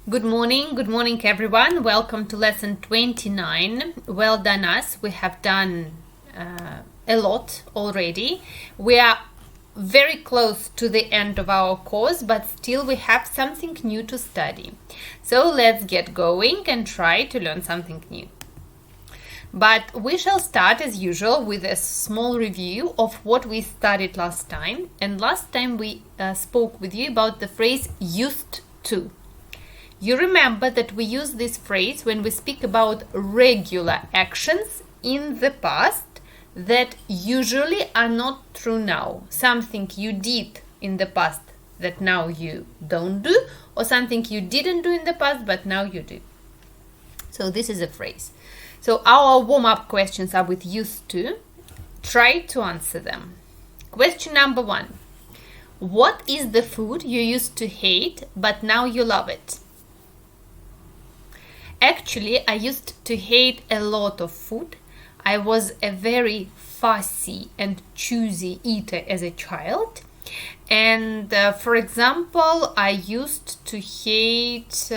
Good morning everyone. Welcome to lesson 29. Well done us. We have done a lot already. We are very close to the end of our course, but still we have something new to study. So let's get going and try to learn something new. But we shall start as usual with a small review of what we studied last time. And last time we spoke with you about the phrase used to. You remember that we use this phrase when we speak about regular actions in the past that usually are not true now. Something you did in the past that now you don't do, or something you didn't do in the past but now you do. So this is a phrase. So our warm-up questions are with used to. Try to answer them. Question number 1. What is the food you used to hate but now you love it? Actually, I used to hate a lot of food. I was a very fussy and choosy eater as a child. And for example, I used to hate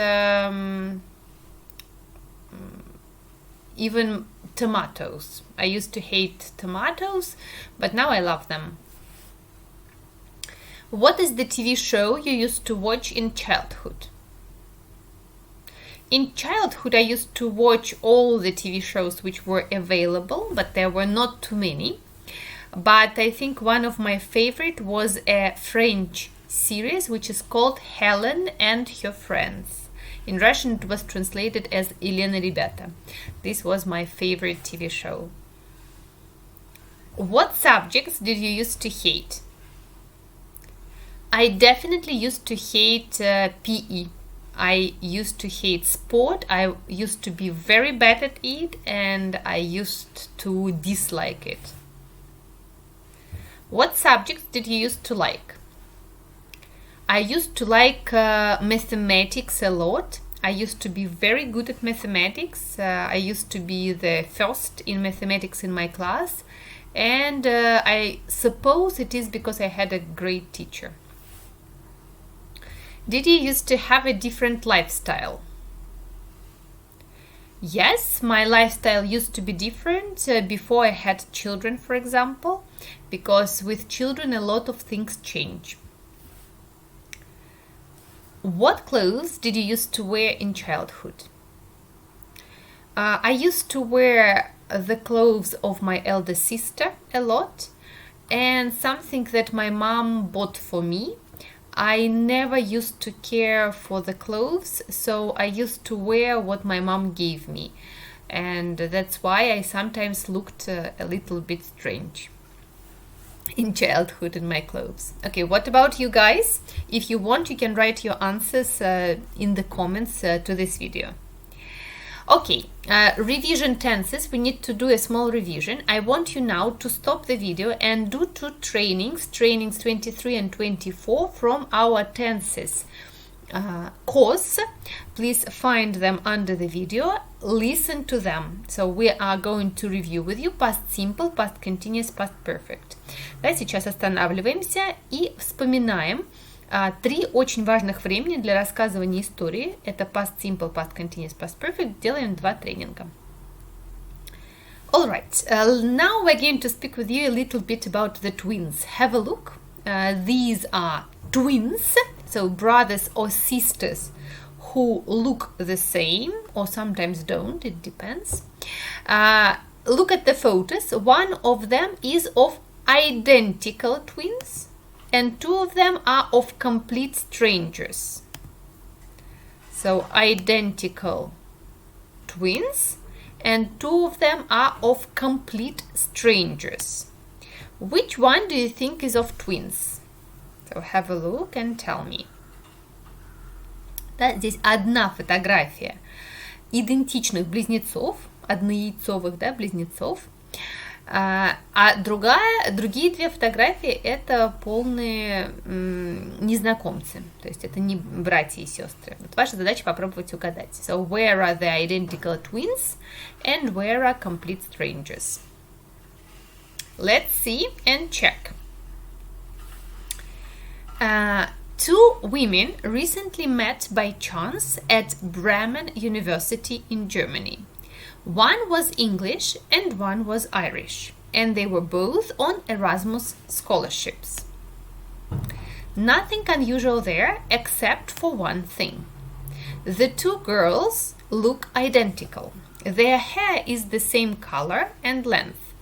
even tomatoes. I used to hate tomatoes, but now I love them. What is the TV show you used to watch in childhood? In childhood, I used to watch all the TV shows which were available, but there were not too many. But I think one of my favorite was a French series which is called Helen and Her Friends. In Russian, it was translated as Елена Ребята. This was my favorite TV show. What subjects did you used to hate? I definitely used to hate PE. I used to hate sport. I used to be very bad at it and I used to dislike it. What subjects did you used to like? I used to like mathematics a lot. I used to be very good at mathematics. I used to be the first in mathematics in my class, and I suppose it is because I had a great teacher. Did you used to have a different lifestyle? Yes, my lifestyle used to be different before I had children, for example, because with children a lot of things change. What clothes did you used to wear in childhood? I used to wear the clothes of my elder sister a lot and something that my mom bought for me. I never used to care for the clothes, so I used to wear what my mom gave me. And that's why I sometimes looked a little bit strange in childhood in my clothes. Okay, what about you guys? If you want, you can write your answers in the comments to this video. Okay, revision tenses. We need to do a small revision. I want you now to stop the video and do 2 trainings 23 and 24 from our tenses course. Please find them under the video, listen to them. So we are going to review with you past simple, past continuous, past perfect. Да, сейчас останавливаемся и вспоминаем 3 очень важных времени для рассказывания истории. Это past simple, past continuous, past perfect. Делаем 2 тренинга. Alright, now we're going to speak with you a little bit about the twins. Have a look. These are twins, so brothers or sisters who look the same or sometimes don't, it depends. Look at the photos. One of them is of identical twins and 2 of them are of complete strangers. So identical twins and 2 of them are of complete strangers. Which one do you think is of twins? So have a look and tell me. Да, здесь одна фотография идентичных близнецов, однояйцовых, да, близнецов, а другие 2 фотографии это полные незнакомцы, то есть это не братья и сестры. Вот ваша задача попробовать угадать. So where are the identical twins and where are complete strangers? Let's see and check. Two women recently met by chance at Bremen University in Germany. One was English and one was Irish, and they were both on Erasmus scholarships. Nothing unusual there except for one thing. The two girls look identical. Their hair is the same color and length.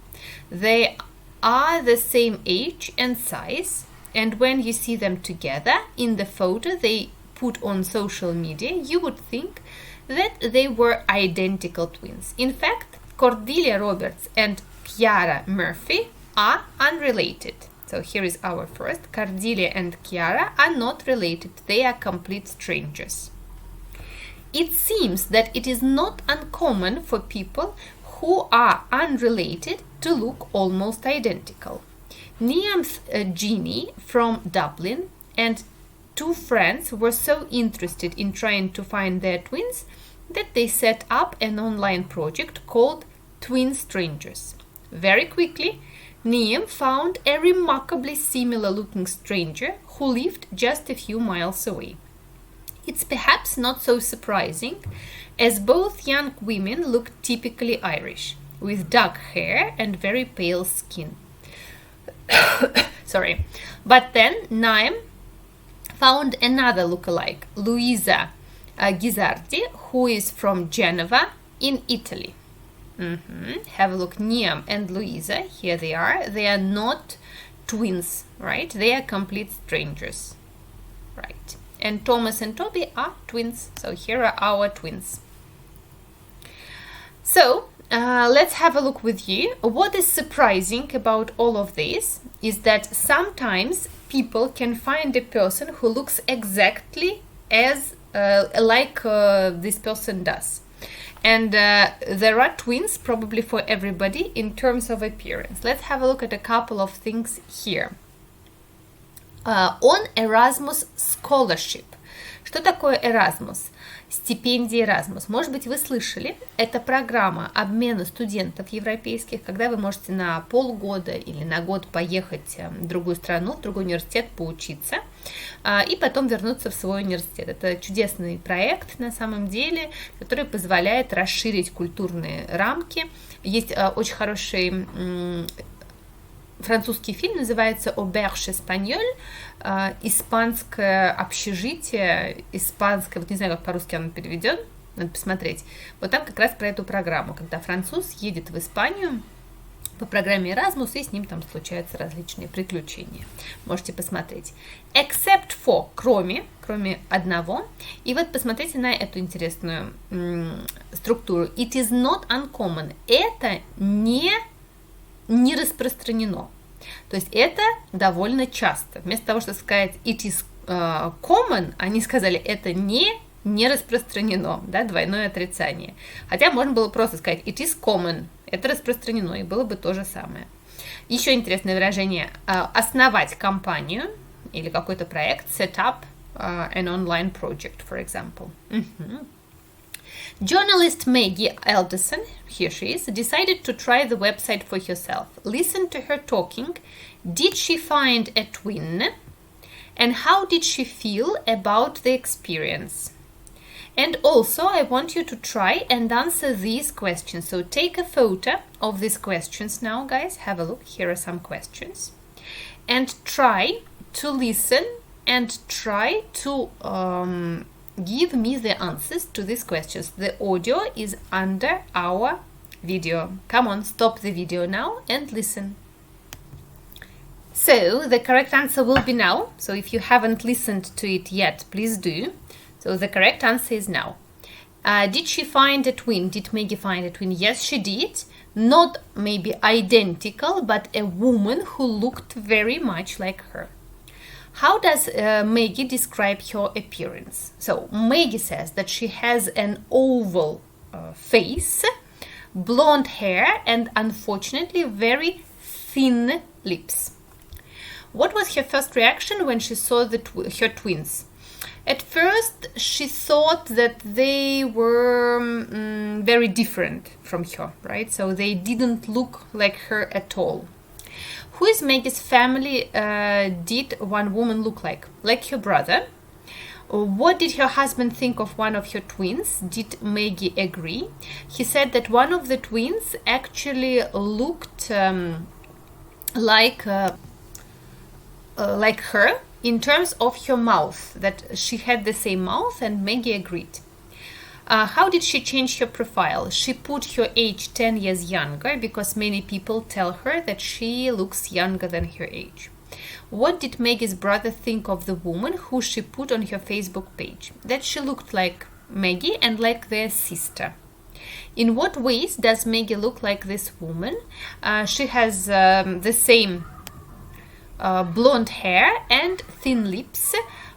They are the same age and size, and when you see them together in the photo they put on social media, you would think that they were identical twins. In fact, Cordelia Roberts and Chiara Murphy are unrelated. So here is our first. Cordelia and Chiara are not related. They are complete strangers. It seems that it is not uncommon for people who are unrelated to look almost identical. Niam's Jeannie from Dublin and two friends were so interested in trying to find their twins that they set up an online project called Twin Strangers. Very quickly, Niam found a remarkably similar-looking stranger who lived just a few miles away. It's perhaps not so surprising, as both young women look typically Irish, with dark hair and very pale skin. Sorry. But then Niam found another lookalike, Luisa Ghizzardi, who is from Genova in Italy. Have a look. Niam and Luisa, here they are. They are not twins, right? They are complete strangers, right? And Thomas and Toby are twins. So here are our twins. So let's have a look with you. What is surprising about all of this is that sometimes people can find a person who looks exactly as like this person does. And there are twins probably for everybody in terms of appearance. Let's have a look at a couple of things here. On Erasmus scholarship. Что такое Erasmus? Стипендия Erasmus. Может быть, вы слышали, это программа обмена студентов европейских, когда вы можете на полгода или на год поехать в другую страну, в другой университет поучиться, и потом вернуться в свой университет. Это чудесный проект на самом деле, который позволяет расширить культурные рамки. Есть очень хороший французский фильм, называется «Auberge espagnole», испанское общежитие, испанское, вот не знаю, как по-русски оно переведен, надо посмотреть. Вот там как раз про эту программу, когда француз едет в Испанию по программе Erasmus, и с ним там случаются различные приключения. Можете посмотреть. Except for, кроме одного. И вот посмотрите на эту интересную структуру. It is not uncommon. Это не распространено. То есть это довольно часто. Вместо того, чтобы сказать it is common, они сказали это не распространено, да, двойное отрицание. Хотя можно было просто сказать it is common, это распространено, и было бы то же самое. Еще интересное выражение основать компанию или какой-то проект, set up an online project, for example. Journalist Maggie Alderson, here she is, decided to try the website for herself. Listen to her talking. Did she find a twin? And how did she feel about the experience? And also, I want you to try and answer these questions. So take a photo of these questions now, guys. Have a look. Here are some questions. And try to listen and try to give me the answers to these questions. The audio is under our video. Come on, stop the video now and listen. So the correct answer will be now. So if you haven't listened to it yet, please do. So the correct answer is now. Did she find a twin? Did Maggie find a twin? Yes, she did. Not maybe identical, but a woman who looked very much like her. How does Maggie describe her appearance? So Maggie says that she has an oval face, blonde hair, and unfortunately very thin lips. What was her first reaction when she saw her twins? At first, she thought that they were very different from her, right? So they didn't look like her at all. Who is Maggie's family did one woman look like? Like her brother. What did her husband think of one of her twins? Did Maggie agree? He said that one of the twins actually looked like her in terms of her mouth, that she had the same mouth, and Maggie agreed. How did she change her profile? She put her age 10 years younger because many people tell her that she looks younger than her age. What did Maggie's brother think of the woman who she put on her Facebook page? That she looked like Maggie and like their sister. In what ways does Maggie look like this woman? She has the same blonde hair and thin lips,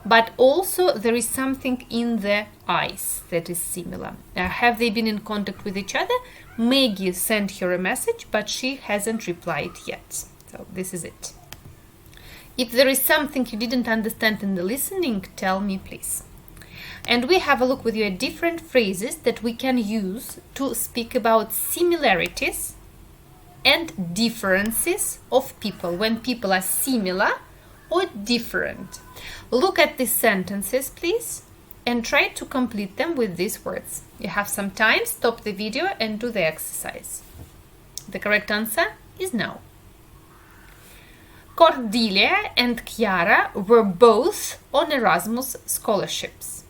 but also there is something in the eyes that is similar. Have they been in contact with each other? Maggie sent her a message, but she hasn't replied yet. So this is it. If there is something you didn't understand in the listening, tell me please. And we have a look with you at different phrases that we can use to speak about similarities and differences of people, when people are similar or different. Look at these sentences, please, and try to complete them with these words. You have some time, stop the video and do the exercise. The correct answer is no. Cordelia and Chiara were both on Erasmus scholarships.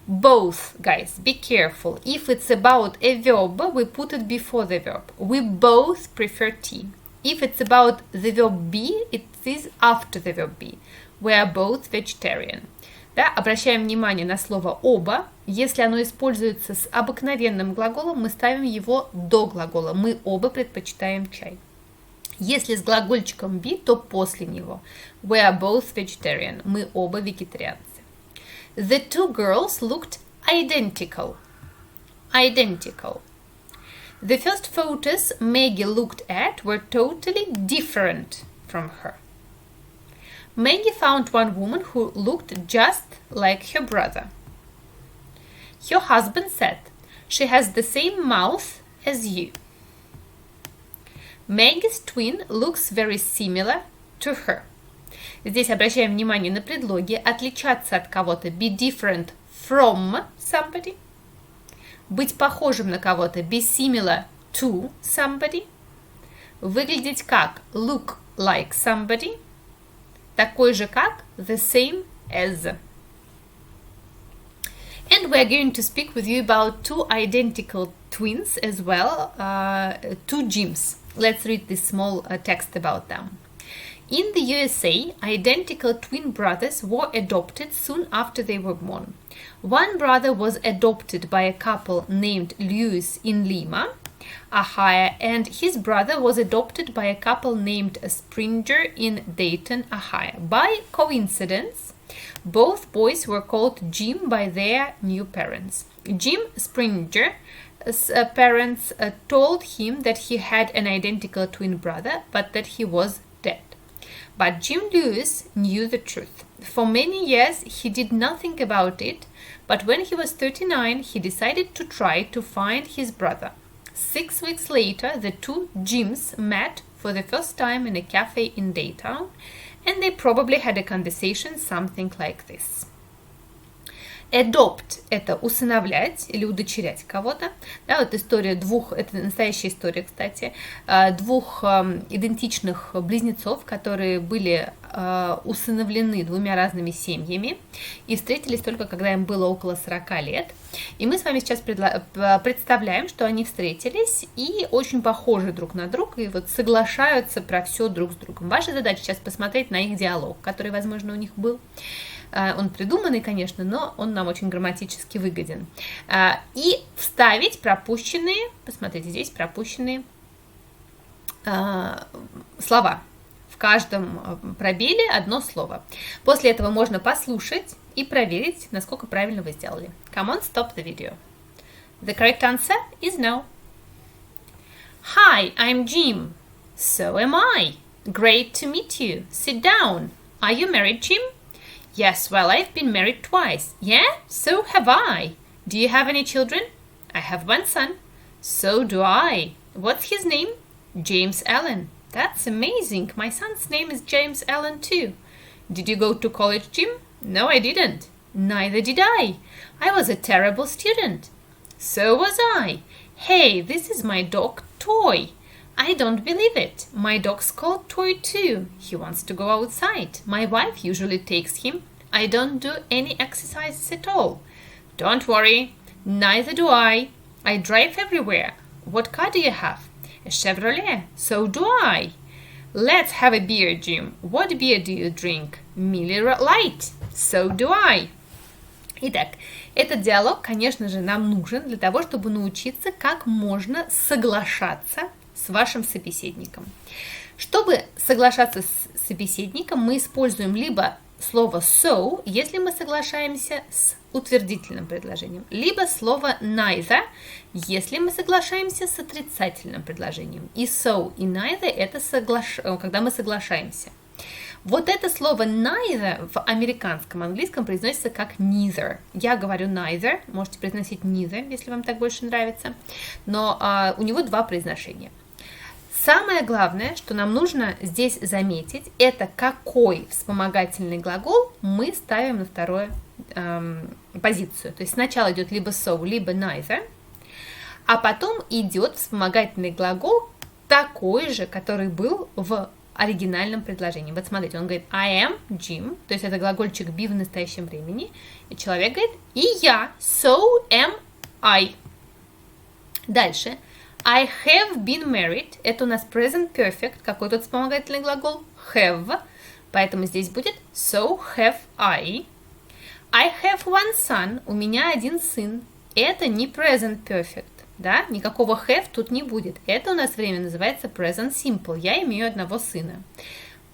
Both, guys, be careful. If it's about a verb, we put it before the verb. We both prefer tea. If it's about the verb be, it is after the verb be. We are both vegetarian. Да, обращаем внимание на слово оба. Если оно используется с обыкновенным глаголом, мы ставим его до глагола. Мы оба предпочитаем чай. Если с глагольчиком be, то после него. We are both vegetarian. Мы оба вегетарианцы. The two girls looked identical. Identical. The first photos Maggie looked at were totally different from her. Maggie found one woman who looked just like her brother. Her husband said, she has the same mouth as you. Maggie's twin looks very similar to her. Здесь обращаем внимание на предлоги отличаться от кого-то, be different from somebody, быть похожим на кого-то, be similar to somebody, выглядеть как look like somebody, такой же как the same as. And we're going to speak with you about two identical twins as well, two Jims. Let's read this small text about them. In the USA, identical twin brothers were adopted soon after they were born. One brother was adopted by a couple named Lewis in Lima, Ohio, and his brother was adopted by a couple named Springer in Dayton, Ohio. By coincidence, both boys were called Jim by their new parents. Jim Springer's parents told him that he had an identical twin brother, but that he was dead. But Jim Lewis knew the truth. For many years, he did nothing about it, but when he was 39, he decided to try to find his brother. 6 weeks later, the two Jims met for the first time in a cafe in Dayton, and they probably had a conversation something like this. Adopt – это усыновлять или удочерять кого-то. Да, вот история двух, это настоящая история, кстати, двух идентичных близнецов, которые были усыновлены двумя разными семьями и встретились только когда им было около 40 лет. И мы с вами сейчас представляем, что они встретились и очень похожи друг на друга, и вот соглашаются про все друг с другом. Ваша задача сейчас посмотреть на их диалог, который, возможно, у них был. Он придуманный, конечно, но он нам очень грамматически выгоден. И вставить пропущенные, посмотрите, здесь пропущенные слова. В каждом пробеле одно слово. После этого можно послушать и проверить, насколько правильно вы сделали. Come on, stop the video. The correct answer is no. Hi, I'm Jim. So am I. Great to meet you. Sit down. Are you married, Jim? Yes, well, I've been married twice. Yeah? So have I. Do you have any children? I have one son. So do I. What's his name? James Allen. That's amazing. My son's name is James Allen too. Did you go to college, Jim? No, I didn't. Neither did I. I was a terrible student. So was I. Hey, this is my dog, Toy. I don't believe it. My dog's called Toy too. He wants to go outside. My wife usually takes him. I don't do any exercises at all. Don't worry. Neither do I. I drive everywhere. What car do you have? A Chevrolet. So do I. Let's have a beer, Jim. What beer do you drink? Miller Lite. So do I. Итак, этот диалог, конечно же, нам нужен для того, чтобы научиться, как можно соглашаться с вашим собеседником. Чтобы соглашаться с собеседником, мы используем либо слово so, если мы соглашаемся с утвердительным предложением, либо слово neither, если мы соглашаемся с отрицательным предложением. И so, и neither – это когда мы соглашаемся. Вот это слово neither в американском английском произносится как neither. Я говорю neither, можете произносить neither, если вам так больше нравится, но у него два произношения. Самое главное, что нам нужно здесь заметить, это какой вспомогательный глагол мы ставим на вторую позицию. То есть сначала идет либо so, либо neither, а потом идет вспомогательный глагол такой же, который был в оригинальном предложении. Вот смотрите, он говорит I am Jim, то есть это глагольчик be в настоящем времени, и человек говорит и я, so am I. Дальше. I have been married. Это у нас present perfect. Какой тут вспомогательный глагол? Have. Поэтому здесь будет so have I. I have one son. У меня один сын. Это не present perfect. Да? Никакого have тут не будет. Это у нас время называется present simple. Я имею одного сына.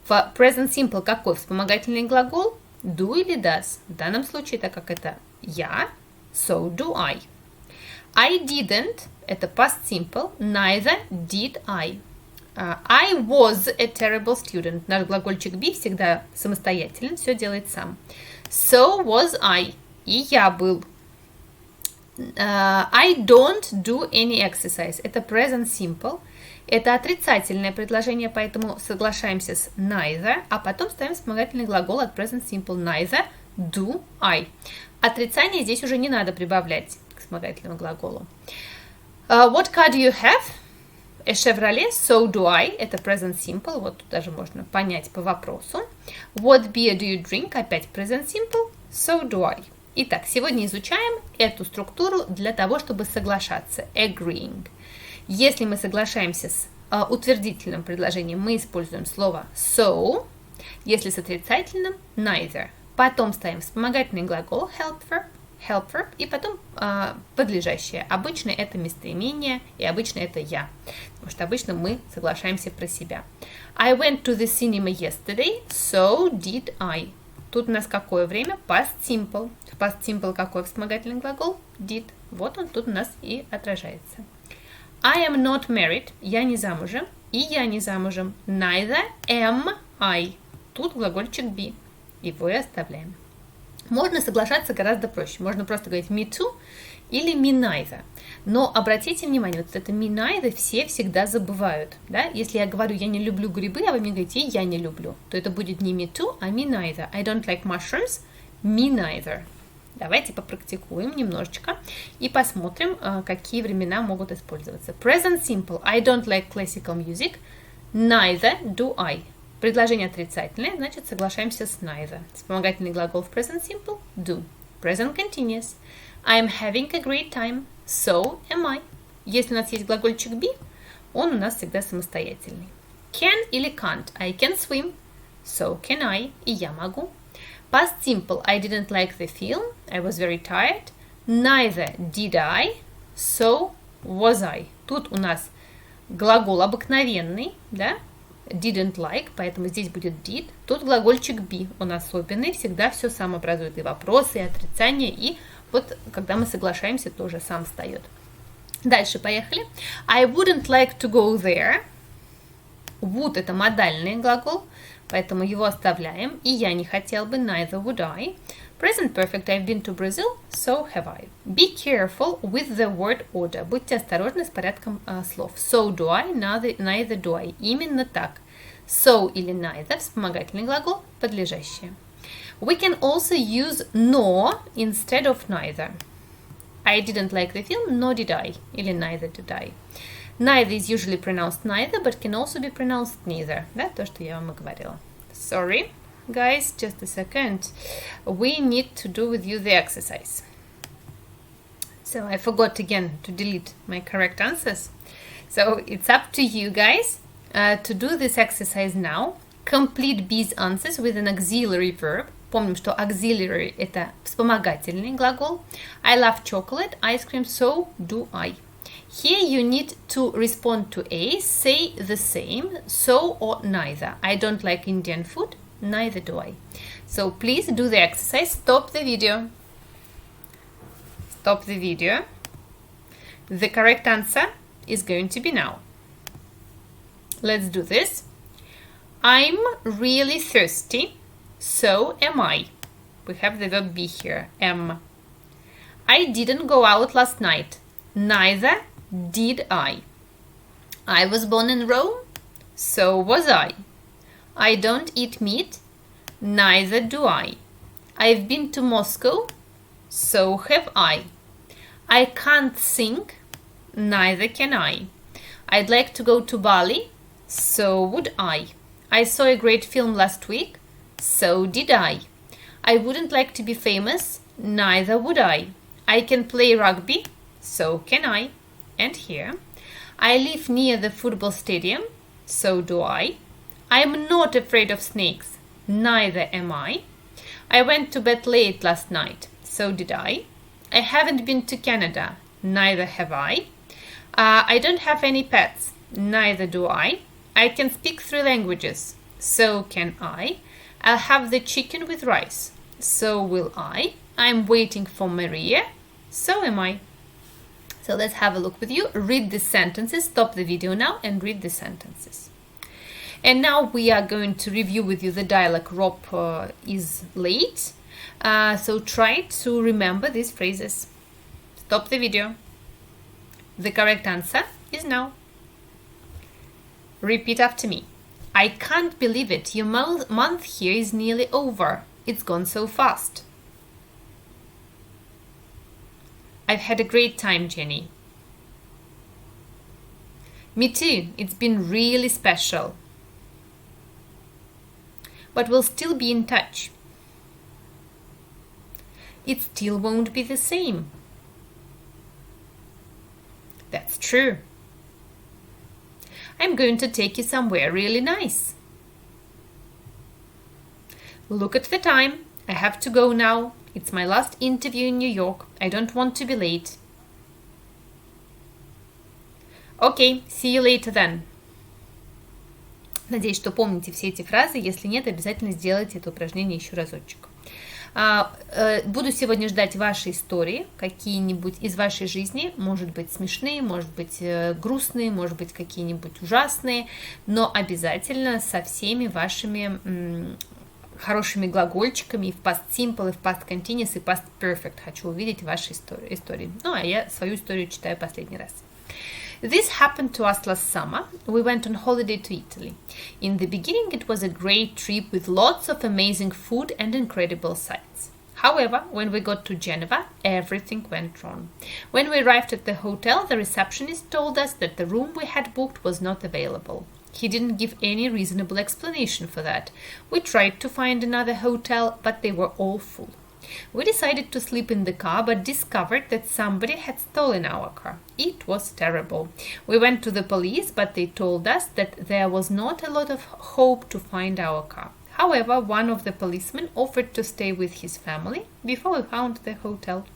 В present simple какой вспомогательный глагол? Do или does. В данном случае, так как это я, so do I. I didn't. Это past simple. Neither did I. I was a terrible student. Наш глагольчик be всегда самостоятелен, все делает сам. So was I. И я был. I don't do any exercise. Это present simple. Это отрицательное предложение, поэтому соглашаемся с neither, а потом ставим вспомогательный глагол от present simple. Neither do I. Отрицание здесь уже не надо прибавлять к вспомогательному глаголу. What car do you have? A Chevrolet, so do I. Это present simple. Вот тут даже можно понять по вопросу. What beer do you drink? Опять present simple. So do I. Итак, сегодня изучаем эту структуру для того, чтобы соглашаться. Agreeing. Если мы соглашаемся с утвердительным предложением, мы используем слово so. Если с отрицательным, neither. Потом ставим вспомогательный глагол help verb, и потом подлежащее. Обычно это местоимение, и обычно это я. Потому что обычно мы соглашаемся про себя. I went to the cinema yesterday, so did I. Тут у нас какое время? Past simple. В past simple какой вспомогательный глагол? Did. Вот он тут у нас и отражается. I am not married. Я не замужем. И я не замужем. Neither am I. Тут глагольчик be. Его и оставляем. Можно соглашаться гораздо проще. Можно просто говорить me too или me neither. Но обратите внимание, вот это me neither все всегда забывают. Да? Если я говорю, я не люблю грибы, а вы мне говорите, я не люблю, то это будет не me too, а me neither. I don't like mushrooms, me neither. Давайте попрактикуем немножечко и посмотрим, какие времена могут использоваться. Present simple. I don't like classical music. Neither do I. Предложение отрицательное, значит соглашаемся с neither. Вспомогательный глагол в present simple – do. Present continuous. I am having a great time. So am I. Если у нас есть глагольчик be, он у нас всегда самостоятельный. Can или can't. I can swim. So can I. И я могу. Past simple. I didn't like the film. I was very tired. Neither did I. So was I. Тут у нас глагол обыкновенный, да? Didn't like, поэтому здесь будет did. Тут глагольчик be, он особенный, всегда все сам образует и вопросы, и отрицания, и вот когда мы соглашаемся, тоже сам встает. Дальше поехали. I wouldn't like to go there. Would это модальный глагол, поэтому его оставляем. И я не хотел бы, neither would I. Present perfect. I've been to Brazil, so have I. Be careful with the word order. Будьте осторожны с порядком слов. So do I, neither do I. Именно так. So или neither, вспомогательный глагол, подлежащее. We can also use nor instead of neither. I didn't like the film, nor did I. Или neither did I. Neither is usually pronounced neither, but can also be pronounced neither. Да, то, что я вам и говорила. Sorry, guys, just a second. We need to do with you the exercise. So I forgot again to delete my correct answers. So it's up to you guys to do this exercise now. Complete these answers with an auxiliary verb. Помним, что auxiliary – это вспомогательный глагол. I love chocolate, ice cream, so do I. Here you need to respond to A, say the same, so or neither. I don't like Indian food, neither do I. So please do the exercise. Stop the video. Stop the video. The correct answer is going to be now. Let's do this. I'm really thirsty, so am I. We have the verb be here, am. I didn't go out last night, neither did I. I was born in Rome, so was I. I don't eat meat, neither do I. I've been to Moscow, so have I. I can't sing, neither can I. I'd like to go to Bali, so would I. I saw a great film last week, so did I. I wouldn't like to be famous, neither would I. I can play rugby, so can I. And here, I live near the football stadium, so do I. I'm not afraid of snakes, neither am I. I went to bed late last night, so did I. I haven't been to Canada, neither have I. I don't have any pets, neither do I. I can speak 3 languages, so can I. I'll have the chicken with rice, so will I. I'm waiting for Maria, so am I. So let's have a look with you. Read the sentences. Stop the video now and read the sentences. And now we are going to review with you the dialogue. Rob is late, so try to remember these phrases. Stop the video. The correct answer is now. Repeat after me. I can't believe it. Your month here is nearly over. It's gone so fast. I've had a great time, Jenny. Me too. It's been really special. But we'll still be in touch. It still won't be the same. That's true. I'm going to take you somewhere really nice. Look at the time. I have to go now. It's my last interview in New York. I don't want to be late. Okay, see you later then. Надеюсь, что помните все эти фразы. Если нет, обязательно сделайте это упражнение еще разочек. Буду сегодня ждать ваши истории, какие-нибудь из вашей жизни, может быть смешные, может быть грустные, может быть какие-нибудь ужасные, но обязательно со всеми вашими хорошими глагольчиками и в past simple, и в past continuous, и past perfect. Хочу увидеть ваши истории. Ну, а я свою историю читаю последний раз. This happened to us last summer. We went on holiday to Italy. In the beginning, it was a great trip with lots of amazing food and incredible sights. However, when we got to Geneva, everything went wrong. When we arrived at the hotel, the receptionist told us that the room we had booked was not available. He didn't give any reasonable explanation for that. We tried to find another hotel, but they were all full. We decided to sleep in the car, but discovered that somebody had stolen our car. It was terrible. We went to the police, but they told us that there was not a lot of hope to find our car. However, one of the policemen offered to stay with his family before we found the hotel.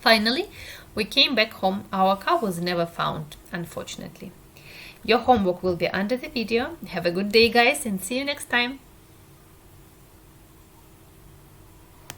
Finally, we came back home. Our car was never found, unfortunately. Your homework will be under the video. Have a good day, guys, and see you next time.